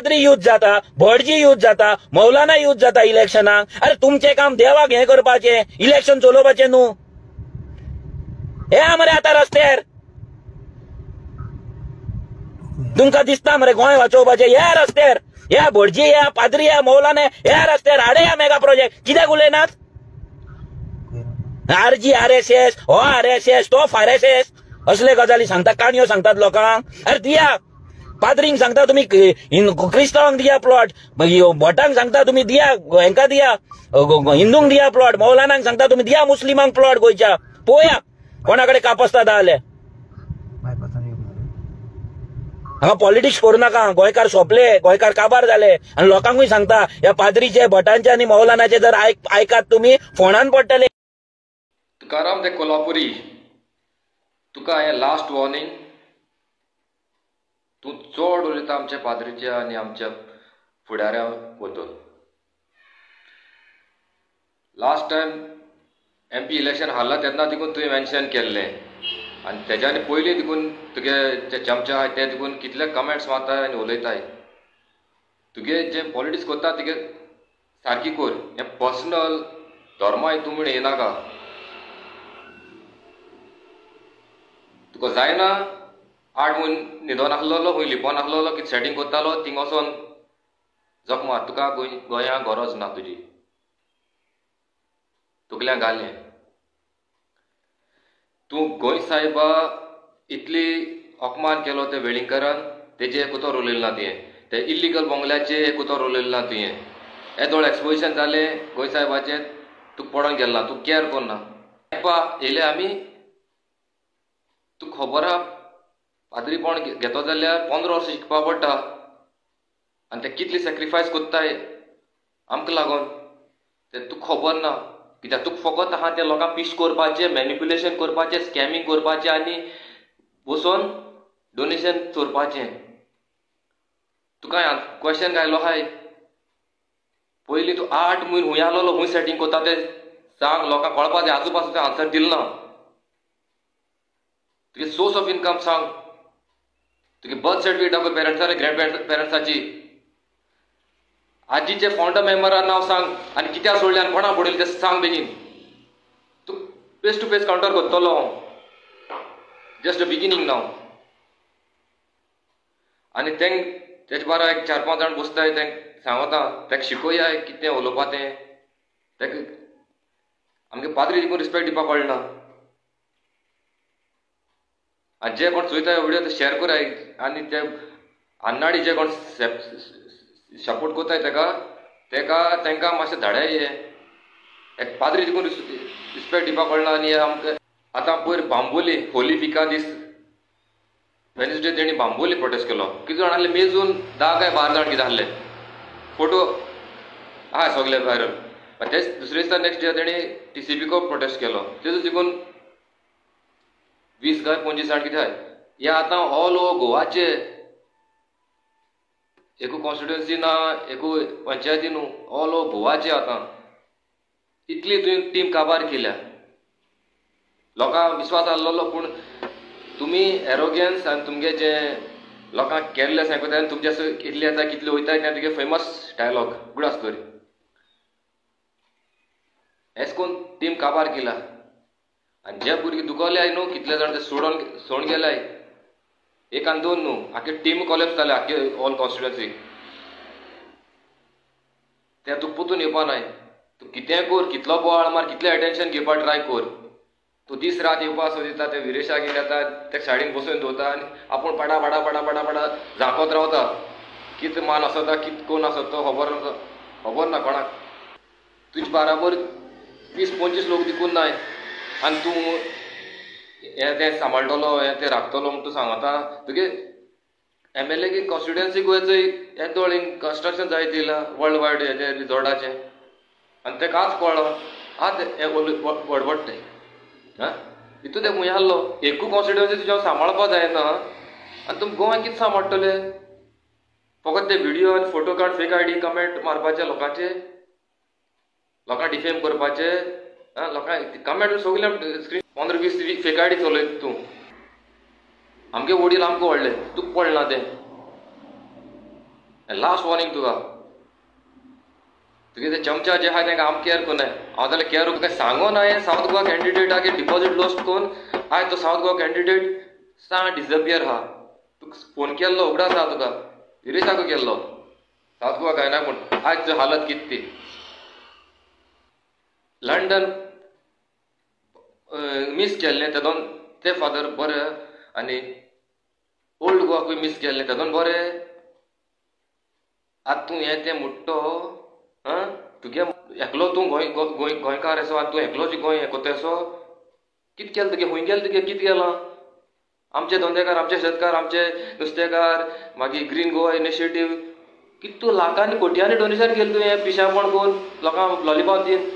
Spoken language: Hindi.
पाद्री यूज जाता, भटजी यूज जाता, मौलाना यूज जाता इलेक्शनाक. अरे तुमचे काम देवाक हे करपाचे, इलेक्शन चलोवपाचे न्हू. हे मरे आता रस्त्यार तुमका दिसता मरे गोंय वाचोवपाचे. ह्या रस्त्यार ह्या भटजी ह्या पाद्री ह्या मौलाना ह्या रस्त्यार हाडे ह्या मेगा प्रोजेक्ट कित्याक उलयनात. आरजी RSS हो RSS तो RSS असले गजाली सांगता, काणयो सांगतात लोकांक. अरे दिया पाद्रींक सांगता तुम्ही क्रिस्तावांक दिया प्लॉट, भटांक सांगता तुम्ही दिया हेंका दिया हिंदूंक दिया प्लॉट, मौलानांक सांगता तुम्ही दिया मुस्लिमांक प्लॉट गोंयच्या. पळोवया कोणाकडे कापस्ता जाले. हांगा पॉलिटिक्स करू नाका. गोंयकार सोंपले, गोंयकार काबार जाले. आनी लोकांकूय सांगता ह्या पाद्रीचे भटांचे आनी मौलानाचे जर आयकात तुम्ही फोंडान पडटले. तुकाराम ते कोल्हापुरी तुका हें लास्ट वॉर्निंग. तूं चड उलयता आमच्या पाद्रीच्या आनी आमच्या फुडाऱ्या बद्दल. लास्ट टायम MP इलेक्शन हारला तेन्ना देखून तुवें मेन्शन केल्लें आनी तेज्यानी पयलीं देखून तुगे जे चमचे आहाय ते देखून कितले कमेंट्स मारताय आनी उलयताय. तुगे जे पॉलिटिक्स करता तुगे सारकी कर. हें पर्सनल धर्मा हितून म्हण येनाका. तुका जायना 8 म्हयने न्हिदोन आसलोलो, खंय लिपोन आसलोलो, कितें सेटींग करतालो, थिंग वचोन जख मार. तुका गोंयांत गरज ना तुजी. तुगल्यान घालें. तूं गोंय साहेबा इतली अपमान केलो ते वेळींकरान, तेजे कुतोर उलयलें ना तुवें. ते इल्लिगल बंगल्याचे कुतोर उलयलें ना तुवें. येदोळ एक्सपोजिशन जालें गोंय साहेबाचें, तुका पडोन गेल ना, तूं केअर करना. येयले आमी. तुका खबर आहा पाद्रीपण घेतो जाल्यार 15 वर्सां शिकपा पडटा आनी ते कितली सॅक्रिफायस कोत्ताय आमकां लागून ते तुका खबर ना. कित्याक तुका फकत आहा ते लोकांक पिश करपाचें, मॅनिप्युलेशन करपाचें, स्कॅमिंग करपाचें आनी बसोन डोनेशन चोरपाचें. तुका क्वेश्चन घायलो आहाय. पयलीं तूं 8 म्हयने खूंय आसलोलो, खूंय सेटींग कोत्ता तें सांग. लोकांक कळपा जाय. आजू पासून तें आन्सर दिल ना. तुगे सोर्स ऑफ इनकम सांग. तुगे बर्थ सर्टिफिकेट दाखय पेरंट्सा आनी ग्रँड पेरंट्साची. आजीचे फाउंडर मेंबरान नांव सांग आनी कित्याक सोडलें आनी कोणा पडयलें तें सांग बेगीन. तूं फेस टू फेस कावंटर करतलो हांव. जस्ट अ बिगिनींग नाव. आनी तेजे बारा एक 4-5 जाण बसताय तेंक सांगता तेका शिकोया कितें उलोवपा तें. तेका आमगे पाद्री देखून रिस्पेक्ट दिवपाक कळना. आनी जे कोण चोयता व्हिडिओ ते शेअर कराय आनी ते अन्नाडी जे कोण सपोर्ट कोताय तेंकां मातशें धाडाय. एक पाद्री देखून रिस्पेक्ट दिवपाक कळना. आनी आमकां आतां पयर बांबोली होली पिका दीस वेनसडे तेणी बांबोली प्रोटेस्ट केलो. कितें जाण आहले मेजून 10 काय 12 जाण कितें आहले. फोटो आहा सगळे व्हायरल. तेच दुसरे दिसा नेक्स्ट डे तेणी TCP को प्रोटेस्ट केलो. तेजो देखून 20 काय 25 जाण कितें आहाय. हे आतां ऑल ओवर गोवाचे एकू कॉन्स्टिट्युएन्सी ना, एकू पंचायती न्हू, ऑल ओवर गोवाचे आतां इतली तुवें टीम काबार केल्या. लोकांक विश्वास आसलोलो पूण तुमी एरोगन्स आनी तुमगे जे लोकांक केल्ले सांगता आनी तुमचे कितले येता कितले वयताय तें तुगे फेमस डायलॉग गुडास कर. एश कोन्न टीम काबार केला. आनी जे भुरगे दुखवले न्हू कितले जाण ते सोडून गेल्याय. 1 आनी 2 न्हू, आख्खे टीम कॉलेप्स जाले आख्खे ऑल कॉन्स्टिट्युएन्सी. ते तुका पोतून येवपा नाय. तूं कितेंय कर, कितलो बोवाळ मार, कितलें अटेन्शन घेवपा ट्राय कर. तूं दीस रात येवपा सोदिता ते विरेशाक येता ते सायडीन बसून दवरता आनी आपूण पडा पडा पडा पडा पडा झांकोत रावता. कितें मान आसता कितें कोण आसता तो खबर ना कोणाक. तुजे बाराबर 20-25 लोक देखून नाय आनी तूं हें तें सांबाळटलो हें तें राखतलो म्हूण तूं सांगता. तुगे MLA की कॉन्स्टिट्युएन्सी गोंयचो येदोळ कंस्ट्रक्शन जायत येयलां वर्ल्ड वायड हेजें रिजॉर्टाचें आनी तेका आज कळ्ळो. आज हें बडबडटाय. हितून तें खूंय आहलो एकू कॉन्स्टिट्युएन्सी तुज्या सांबाळपा जायना आनी तुमी गोंय कितें सांबाळटले. फकत ते व्हिडिओ आनी फोटो काड फेक ID कमेंट मारपाचे लोकांचे, लोकांक डिफेम करपाचे. लोकांक कमेंट सगळे स्क्रीन 15-20 फेक ID चलयत तूं. आमगे वडील आमकां व्हडले तुका पडना तें. लास्ट वॉर्निंग तुका तुगे ते चमचा जे आहा तेंका आम केअर कोनाय हांव जाल्यार केअर तुका सांगो ना हे सावथ गोवा कॅन्डिडेटाक डिपॉझिट लॉस्ट कोन आयज तो सावथ गोवा कॅन्डिडेट सा डिसअपियर आहा तुका फोन केल्लो उगडास आहा तुका विरेशाकू केल्लो सावथ गोवा काय ना पूण आयज हालत कित ती लंडन मिस केल्लें तेदोन ते फादर बरें आनी ओल्ड गोवाकूय मिस केल्लें तेदोन बरें आतां तूं हें तें म्हणटो तुगे एकलो तूं गोंयकार असो आनी तूं एकलोच गोंय हें कोतेसो कित केलें तुगे खूंय गेलें तुगे कित केलां आमचे धंदेकार आमचे शेतकार आमचे नुस्तेकार मागीर ग्रीन गोवा इनिशिएटीव कित तूं लाखांनी कोट्यांनी डोनेशन केलें तुवें पिशापण कोन्न लोकांक लॉलीपॉप दीन